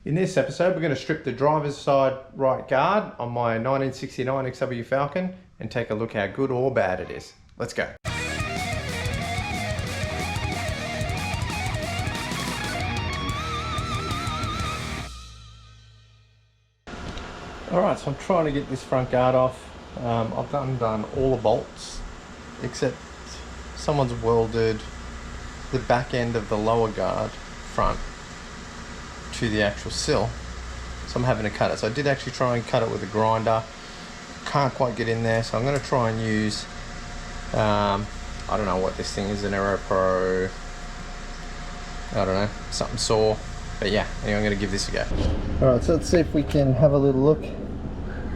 In this episode, we're going to strip the driver's side right guard on my 1969 XW Falcon and take a look how good or bad it is. Let's go. Alright, so I'm trying to get this front guard off. I've done all the bolts, except someone's welded the back end of the lower guard front to the actual sill, so I'm having to cut it. So I did actually try and cut it with a grinder, can't quite get in there, so I'm going to try and use I don't know what this thing is, an Aero Pro, I don't know, something saw, but yeah, anyway, I'm going to give this a go. Alright, so let's see if we can have a little look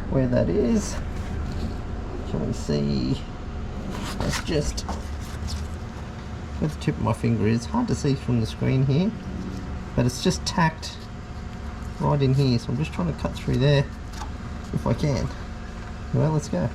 where that is. Can we see? It's just where the tip of my finger is. Hard to see from the screen here, but it's just tacked right in here, so I'm just trying to cut through there if I can. Well, let's go.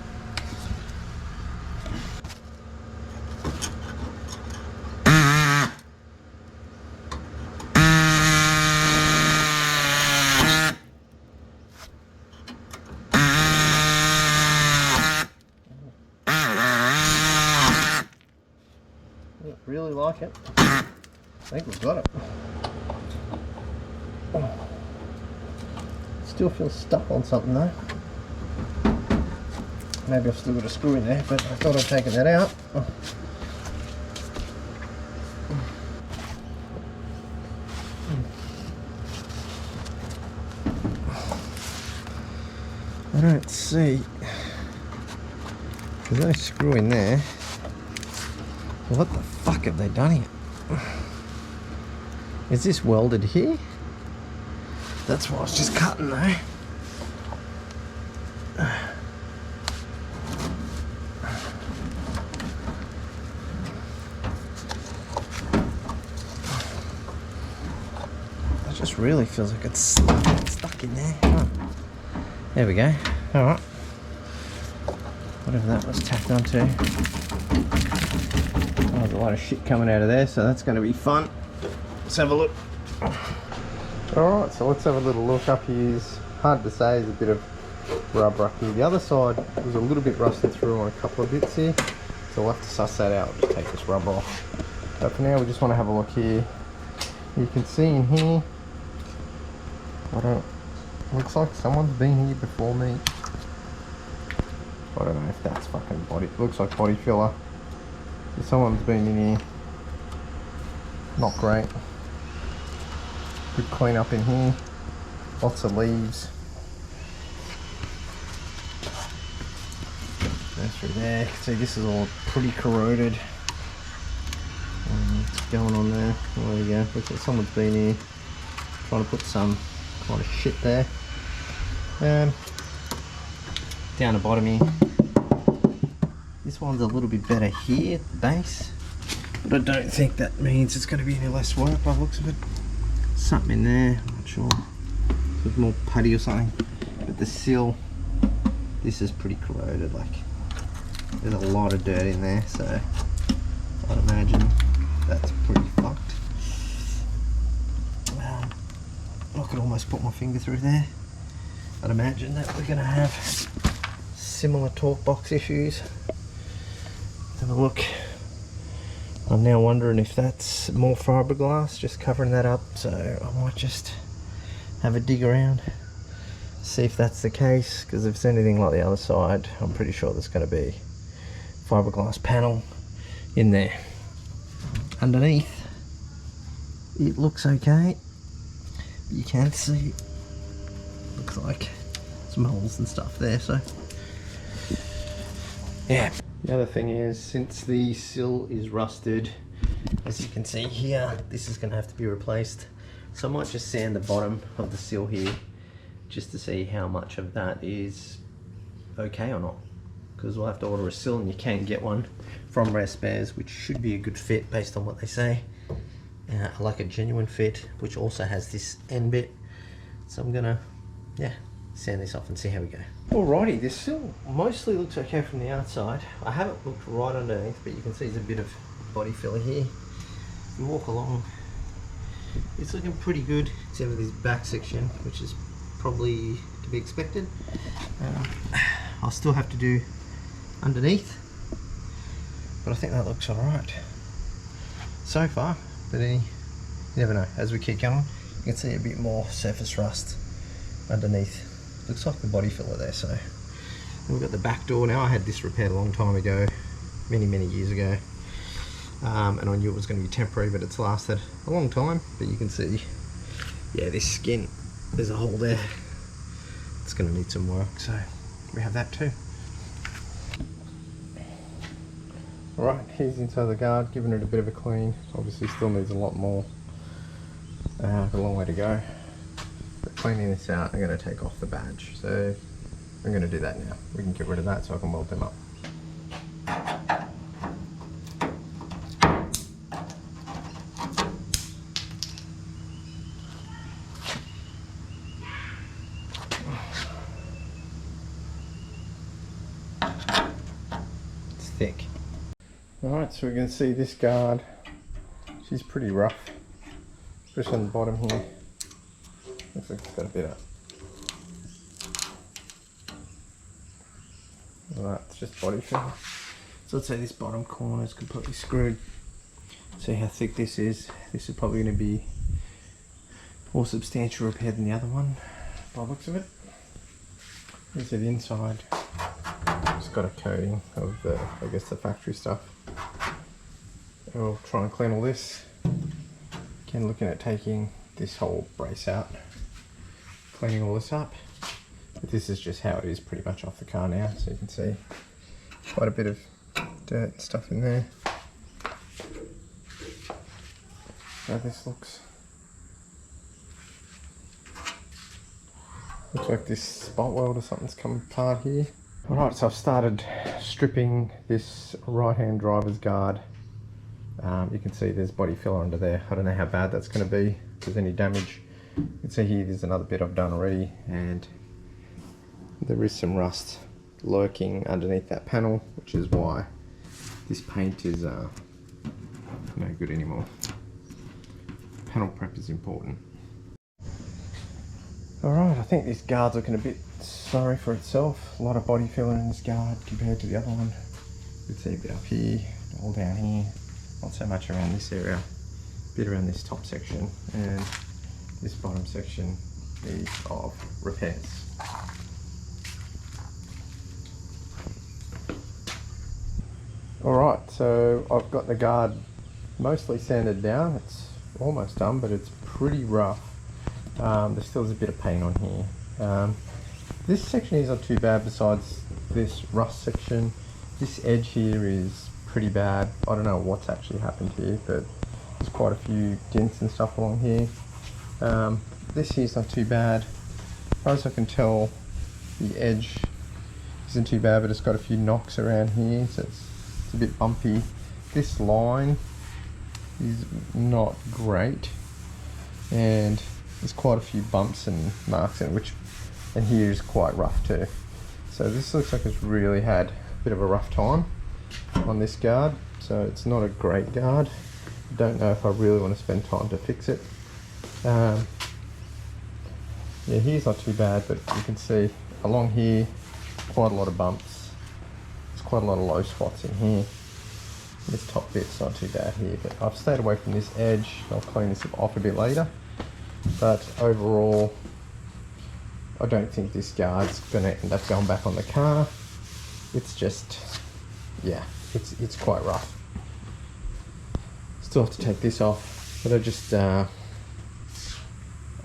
I really like it. I think we've got it. Still feels stuck on something though. Maybe I've still got a screw in there, but I thought I'd taken that out. I don't see. There's no screw in there. What the fuck have they done here? Is this welded here? That's why I was just cutting though. It just really feels like it's stuck in there. Oh. There we go. Alright. Whatever that was tacked onto. Oh, there's a lot of shit coming out of there, so that's going to be fun. Let's have a look. Alright, so let's have a little look. Up here is hard to say, there's a bit of rub up here. The other side was a little bit rusted through on a couple of bits here, so we'll have to suss that out. Just take this rub off. But for now, we just want to have a look here. You can see in here, looks like someone's been here before me. I don't know if that's fucking body, looks like body filler. So someone's been in here. Not great. Good clean up in here. Lots of leaves. Go through there. See, this is all pretty corroded. What's going on there? Oh, there you go. Looks like someone's been here trying to put some kind of shit there. Down the bottom here. This one's a little bit better here at the base, but I don't think that means it's going to be any less work by the looks of it. Something in there, I'm not sure. There's more putty or something. But the sill, this is pretty corroded. Like, there's a lot of dirt in there, so I'd imagine that's pretty fucked. I could almost put my finger through there. I'd imagine that we're going to have similar torque box issues. Let's have a look. I'm now wondering if that's more fiberglass, just covering that up, so I might just have a dig around, see if that's the case, because if it's anything like the other side, I'm pretty sure there's going to be fiberglass panel in there. Underneath, it looks okay. You can see, looks like some holes and stuff there, so yeah. The other thing is, since the sill is rusted, as you can see here, this is going to have to be replaced. So I might just sand the bottom of the sill here, just to see how much of that is okay or not. Because we'll have to order a sill, and you can get one from Rare Spares, which should be a good fit based on what they say. I like a genuine fit, which also has this end bit. So I'm gonna, sand this off and see how we go. Alrighty, this sill mostly looks okay from the outside. I haven't looked right underneath, but you can see there's a bit of body filler here. You walk along, It's looking pretty good, except for this back section, which is probably to be expected. I'll still have to do underneath, but I think that looks alright so far. But you never know, as we keep going you can see a bit more surface rust underneath. Looks like the body filler there. So we've got the back door now. I had this repaired a long time ago, many years ago, and I knew it was going to be temporary, but it's lasted a long time. But you can see, yeah, this skin, there's a hole there. It's going to need some work, so we have that too. Right, here's inside the guard, giving it a bit of a clean. Obviously still needs a lot more, a long way to go. But cleaning this out, I'm going to take off the badge. So I'm going to do that now. We can get rid of that so I can weld them up. It's thick. Alright, so we can see this guard, she's pretty rough, especially on the bottom here. Looks like it's got a bit of... Alright, it's just body filler. So let's say this bottom corner is completely screwed. See how thick this is. This is probably going to be more substantial repair than the other one, by the looks of it. You see the inside, it's got a coating of the, I guess, the factory stuff. I'll try and clean all this. Again, looking at taking this whole brace out, cleaning all this up. But this is just how it is pretty much off the car now, so you can see quite a bit of dirt and stuff in there. How this looks. Looks like this spot weld or something's come apart here. Alright, so I've started stripping this right hand driver's guard. You can see there's body filler under there. I don't know how bad that's going to be, if there's any damage. You can see here there's another bit I've done already, and there is some rust lurking underneath that panel, which is why this paint is no good anymore. Panel prep is important. Alright, I think this guard's looking a bit sorry for itself. A lot of body filler in this guard compared to the other one. You can see a bit up here, all down here. Not so much around this area, a bit around this top section, and this bottom section needs of repairs. Alright, so I've got the guard mostly sanded down. It's almost done, but it's pretty rough. There still is a bit of paint on here. This section is not too bad besides this rust section. This edge here is pretty bad. I don't know what's actually happened here, but there's quite a few dents and stuff along here. This here's not too bad. As far as I can tell, the edge isn't too bad, but it's got a few knocks around here, so it's a bit bumpy. This line is not great, and there's quite a few bumps and marks in it, and here is quite rough too. So this looks like it's really had a bit of a rough time on this guard, so it's not a great guard. I don't know if I really want to spend time to fix it. Yeah, here's not too bad, but you can see along here quite a lot of bumps. There's quite a lot of low spots in here. This top bit's not too bad here, but I've stayed away from this edge. I'll clean this off a bit later, but overall I don't think this guard's going to end up going back on the car. It's just, yeah, it's quite rough. Still have to take this off, but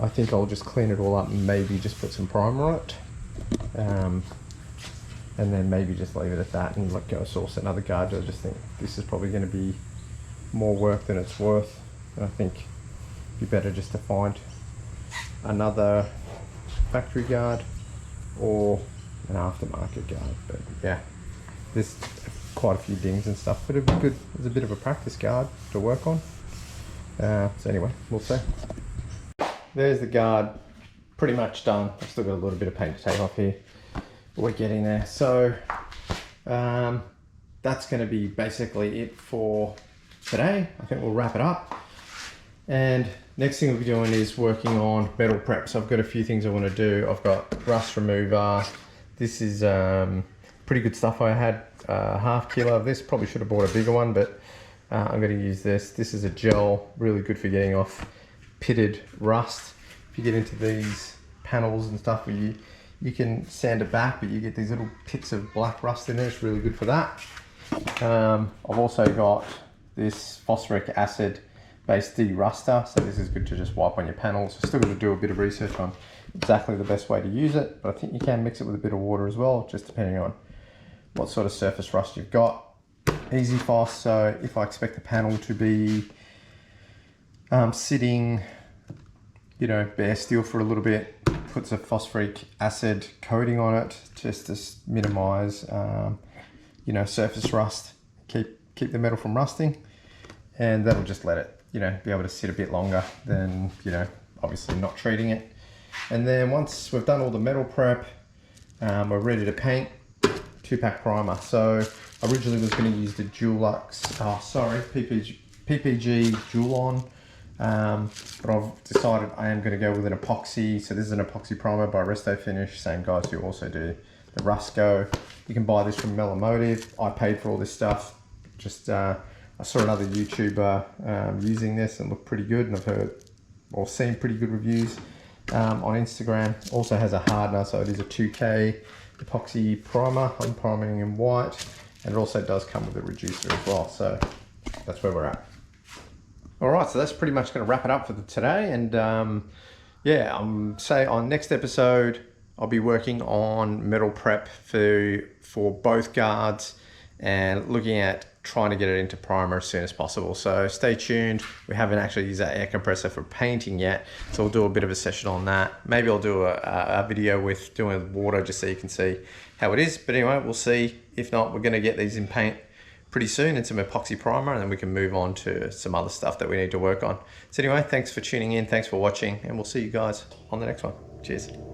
I think I'll just clean it all up and maybe just put some primer on it, and then maybe just leave it at that and let go source another guard. I just think this is probably going to be more work than it's worth, and I think it'd be better just to find another factory guard or an aftermarket guard. But yeah, there's quite a few dings and stuff, but it'd be good as a bit of a practice guard to work on. So anyway, we'll see. There's the guard, pretty much done. I've still got a little bit of paint to take off here, but we're getting there. So that's going to be basically it for today. I think we'll wrap it up, and Next thing we'll be doing is working on metal prep. So I've got a few things I want to do. I've got rust remover. This is pretty good stuff. I had half kilo of this. Probably should have bought a bigger one, but I'm going to use this. This is a gel, really good for getting off pitted rust. If you get into these panels and stuff where you can sand it back, but you get these little pits of black rust in there. It's really good for that. I've also got this phosphoric acid based de-ruster, so this is good to just wipe on your panels. Still got to do a bit of research on exactly the best way to use it, but I think you can mix it with a bit of water as well, just depending on what sort of surface rust you've got. Easy Phos, so if I expect the panel to be sitting, you know, bare steel for a little bit, puts a phosphoric acid coating on it just to minimize, you know, surface rust, keep the metal from rusting, and that'll just let it, you know, be able to sit a bit longer than, you know, obviously not treating it. And then once we've done all the metal prep, we're ready to paint. 2-pack primer. So originally was going to use the Dulux, PPG Dulon, but I've decided I am going to go with an epoxy. So this is an epoxy primer by Resto Finish, same guys who also do the Rusco. You can buy this from Melomotive. I paid for all this stuff. Just I saw another YouTuber using this and looked pretty good, and I've heard or seen pretty good reviews on Instagram. Also has a hardener, so it is a 2K epoxy primer. I'm priming in white, and it also does come with a reducer as well. So that's where we're at. All right, so that's pretty much going to wrap it up for today. And yeah, say on next episode, I'll be working on metal prep for both guards and looking at trying to get it into primer as soon as possible. So stay tuned. We haven't actually used that air compressor for painting yet, so we'll do a bit of a session on that. Maybe I'll do a video with doing water just so you can see how it is. But anyway, we'll see. If not, we're going to get these in paint pretty soon in some epoxy primer, and then we can move on to some other stuff that we need to work on. So anyway, thanks for tuning in. Thanks for watching, and we'll see you guys on the next one. Cheers.